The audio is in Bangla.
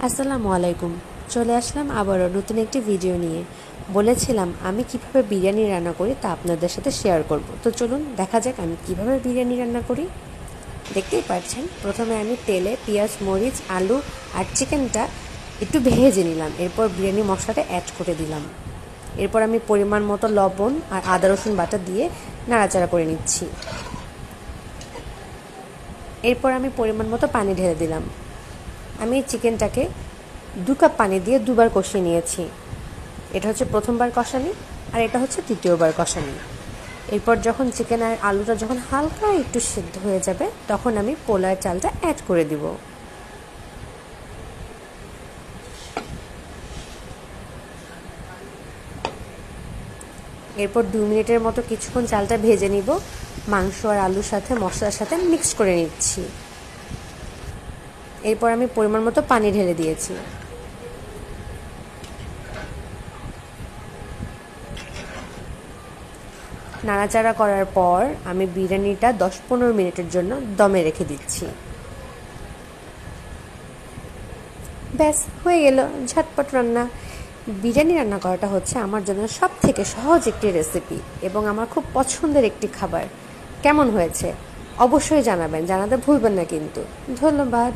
আসসালামু আলাইকুম। চলে আসলাম আবারও নতুন একটি ভিডিও নিয়ে। বলেছিলাম আমি কিভাবে বিরিয়ানি রান্না করি তা আপনাদের সাথে শেয়ার করব। তো চলুন দেখা যাক আমি কিভাবে বিরিয়ানি রান্না করি। দেখতেই পাচ্ছেন, প্রথমে আমি তেলে পেঁয়াজ, মরিচ, আলু আর চিকেনটা একটু ভেজে নিলাম। এরপর বিরিয়ানি মশলাটা অ্যাড করে দিলাম। এরপর আমি পরিমাণ মতো লবণ আর আদা রসুন বাটা দিয়ে নাড়াচাড়া করে নিচ্ছি। এরপর আমি পরিমাণ মতো পানি ঢেলে দিলাম। আমি চিকেনটাকে 2 কাপ পানি দিয়ে দুবার কষিয়ে নিয়েছি। এটা হচ্ছে প্রথমবার কষানি, আর এটা হচ্ছে দ্বিতীয়বার কষানি। এরপর যখন চিকেন আর আলুটা যখন হালকা একটু সিদ্ধ হয়ে যাবে, তখন আমি পোলার চালটা অ্যাড করে দিব। এরপর 2 মিনিটের মতো কিছুক্ষণ চালটা ভেজে নিব। মাংস আর আলুর সাথে মশলার সাথে মিক্স করে নিচ্ছি। এরপর আমি পরিমাণ মতো পানি ঢেলে দিয়েছি। নাড়াচাড়া করার পর আমি বিরিয়ানিটা 10-15 মিনিটের জন্য দমে রেখে দিচ্ছি। ব্যাস হয়ে গেল ঝটপট রান্না। বিরিয়ানি রান্না করাটা হচ্ছে আমার জন্য সব থেকে সহজ একটি রেসিপি এবং আমার খুব পছন্দের একটি খাবার। কেমন হয়েছে অবশ্যই জানাবেন, জানাতে ভুলবেন না কিন্তু। ধন্যবাদ।